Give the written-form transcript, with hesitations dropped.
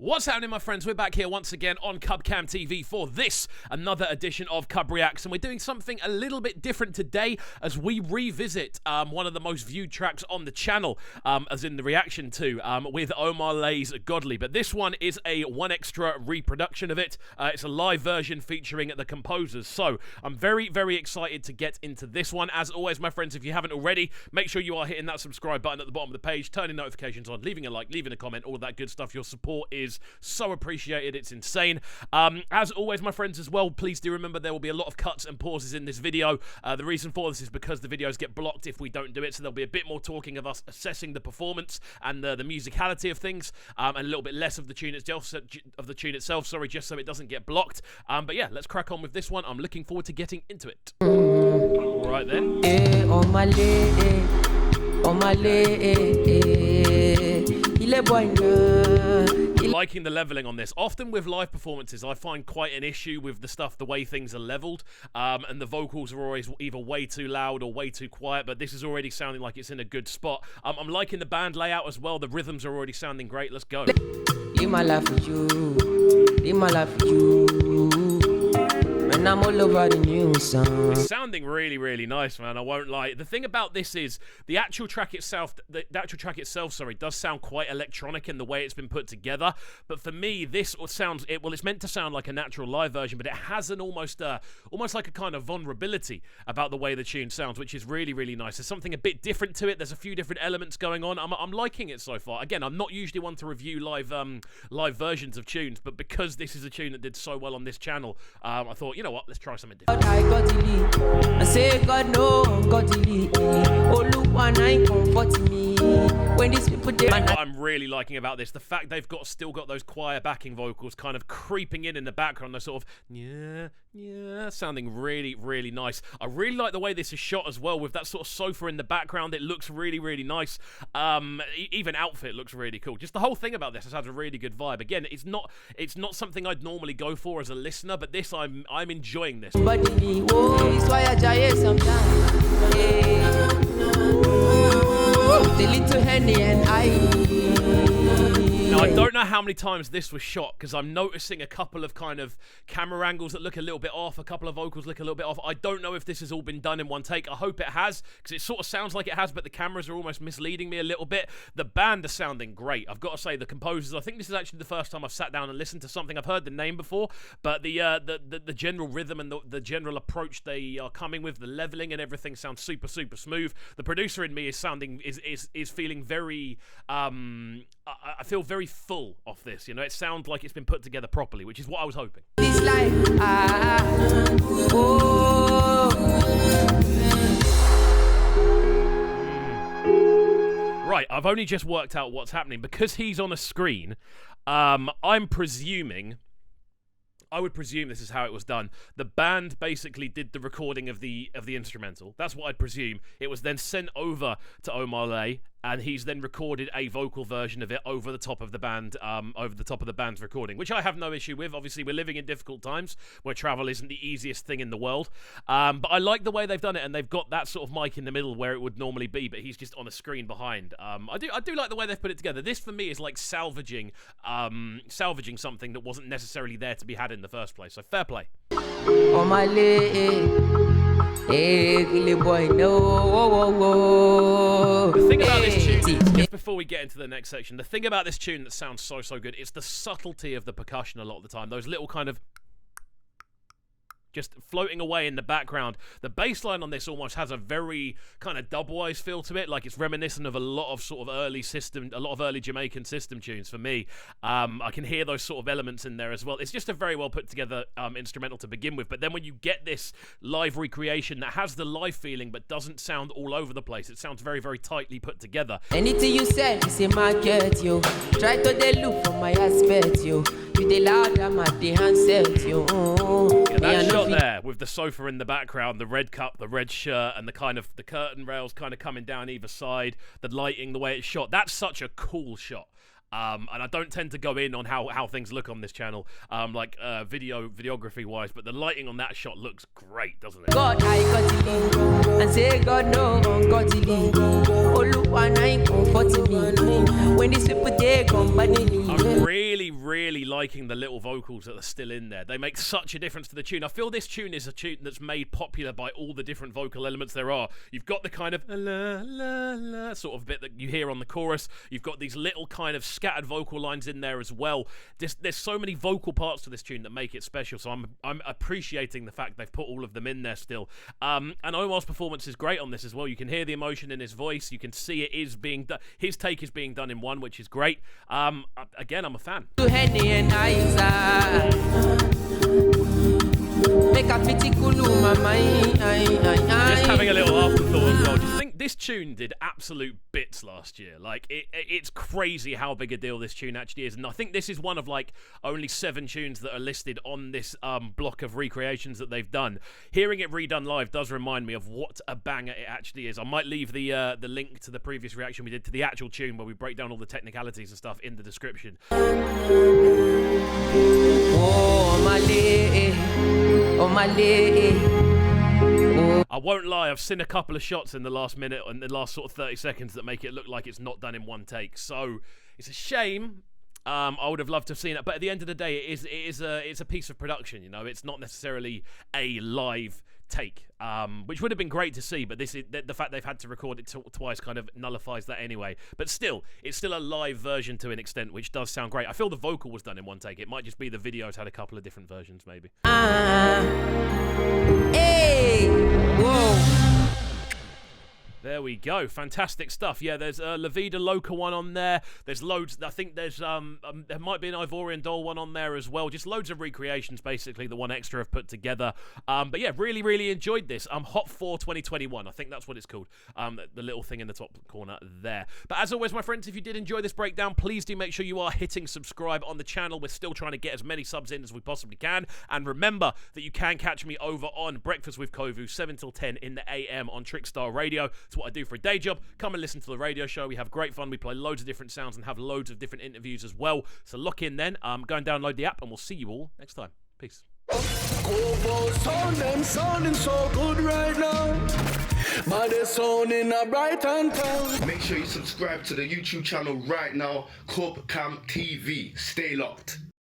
What's happening, my friends? We're back here once again on CubCamTV for this, another edition of Cubreacts, and we're doing something a little bit different today as we revisit one of the most viewed tracks on the channel, as in the reaction to, with Omah Lay's Godly. But this one is a one extra reproduction of it. It's a live version featuring the Compozers. So I'm very, very excited to get into this one. As always, my friends, if you haven't already, make sure you are hitting that subscribe button at the bottom of the page, turning notifications on, leaving a like, leaving a comment, all that good stuff. Your support is so appreciated. It's insane. As always, my friends, as well, please do remember there will be a lot of cuts and pauses in this video. The reason for this is because the videos get blocked if we don't do it, so there'll be a bit more talking of us assessing the performance and the musicality of things, and a little bit less of the tune itself, just so it doesn't get blocked. But yeah, let's crack on with this one. I'm looking forward to getting into it. All right then. Omah Lay, Omah Lay. Liking the leveling on this. Often with live performances, I find quite an issue with the way things are leveled, and the vocals are always either way too loud or way too quiet, but this is already sounding like it's in a good spot. I'm liking the band layout as well. The rhythms are already sounding great. Let's go. Live my life for you, live my life for you, and I'm all over the news song. It's sounding really, really nice, man. I won't lie. The thing about this is the actual track itself. Sorry, does sound quite electronic in the way it's been put together. But for me, this sounds it's meant to sound like a natural live version, but it has an almost like a kind of vulnerability about the way the tune sounds, which is really, really nice. There's something a bit different to it. There's a few different elements going on. I'm liking it so far. Again, I'm not usually one to review live versions of tunes, but because this is a tune that did so well on this channel, I thought, you know what, let's try something different. I got the lead. I say God no, got the lead. Oh look, one I comfort me. When these people did. What I'm really liking about this, the fact they've still got those choir backing vocals kind of creeping in the background. They're sort of yeah, sounding really, really nice. I really like the way this is shot as well, with that sort of sofa in the background. It looks really, really nice. Even outfit looks really cool. Just the whole thing about this has a really good vibe. Again, it's not something I'd normally go for as a listener, but this I'm enjoying this. But it's why I die sometimes. The little Henny and Now, I don't know how many times this was shot, because I'm noticing a couple of kind of camera angles that look a little bit off, a couple of vocals look a little bit off. I don't know if this has all been done in one take. I hope it has, because it sort of sounds like it has, but the cameras are almost misleading me a little bit. The band are sounding great. I've got to say, the Composers, I think this is actually the first time I've sat down and listened to something. I've heard the name before, but the general rhythm and the general approach they are coming with, the leveling and everything sounds super, super smooth. The producer in me is feeling very, I feel very full off this, you know. It sounds like it's been put together properly, which is what I was hoping. this life, Right, I've only just worked out what's happening. Because he's on a screen, I would presume this is how it was done. The band basically did the recording of the instrumental. That's what I'd presume. It was then sent over to Omah Lay, and he's then recorded a vocal version of it over the top of the band, band's recording, which I have no issue with. Obviously, we're living in difficult times where travel isn't the easiest thing in the world. But I like the way they've done it, and they've got that sort of mic in the middle where it would normally be, but he's just on a screen behind. I do like the way they've put it together. This for me is like salvaging something that wasn't necessarily there to be had in the first place. So fair play. Omah Lay, hey, boy, no. The thing about this tune, just before we get into the next section, the thing about this tune that sounds so, so good, it's the subtlety of the percussion a lot of the time. Those little kind of just floating away in the background. The bass line on this almost has a very kind of dubwise feel to it, like it's reminiscent of a lot of early Jamaican system tunes for me. I can hear those sort of elements in there as well. It's just a very well put together instrumental to begin with, but then when you get this live recreation that has the live feeling but doesn't sound all over the place, it sounds very, very tightly put together. Anything you said is a market, yo. Try to look from my aspect, yo. You the loud, I'm at the handset, yo. Yeah, that shot there with the sofa in the background, the red cup, the red shirt, and the curtain rails kind of coming down either side, the lighting, the way it's shot. That's such a cool shot. And I don't tend to go in on how things look on this channel, videography wise, but the lighting on that shot looks great, doesn't it? God, I got it, and say God no, got it. Oh look, one I comfort me. When these people they come, but I'm really really liking the little vocals that are still in there. They make such a difference to the tune. I feel this tune is a tune that's made popular by all the different vocal elements there are. You've got the kind of la la la sort of bit that you hear on the chorus. You've got these little kind of scattered vocal lines in there as well. There's so many vocal parts to this tune that make it special, so I'm appreciating the fact they've put all of them in there still. And Omah's performance is great on this as well. You can hear the emotion in his voice. You can see it is being done. His take is being done in one, which is great. Again, I'm a fan. Just having a little afterthought as well. Just think this tune did absolute bits last year. Like it's crazy how big a deal this tune actually is, and I think this is one of like only 7 tunes that are listed on this block of recreations that they've done. Hearing it redone live does remind me of what a banger it actually is. I might leave the link to the previous reaction we did to the actual tune where we break down all the technicalities and stuff in the description. Omah Lay, Omah Lay. I won't lie, I've seen a couple of shots in the last minute and the last sort of 30 seconds that make it look like it's not done in one take. So it's a shame. I would have loved to have seen it, but at the end of the day, it's a piece of production. You know, it's not necessarily a live take, which would have been great to see. But this is the fact they've had to record it twice kind of nullifies that anyway. But still, it's still a live version to an extent, which does sound great. I feel the vocal was done in one take. It might just be the video's had a couple of different versions, maybe. Hey, whoa. There we go. Fantastic stuff. Yeah, there's a La Vida Loca one on there. There's loads. I think there's there might be an Ivorian Doll one on there as well. Just loads of recreations, basically, the One Extra have put together. But yeah, really, really enjoyed this. Hot 4 2021. I think that's what it's called. The little thing in the top corner there. But as always, my friends, if you did enjoy this breakdown, please do make sure you are hitting subscribe on the channel. We're still trying to get as many subs in as we possibly can. And remember that you can catch me over on Breakfast with Kovu, 7 till 10 in the AM on Trickstar Radio. It's what I do for a day job. Come and listen to the radio show. We have great fun. We play loads of different sounds and have loads of different interviews as well. So lock in then. Go and download the app and we'll see you all next time. Peace. Sounding so good right now. Man, they're sounding a Brighton town. Make sure you subscribe to the YouTube channel right now, CubCamTV. Stay locked.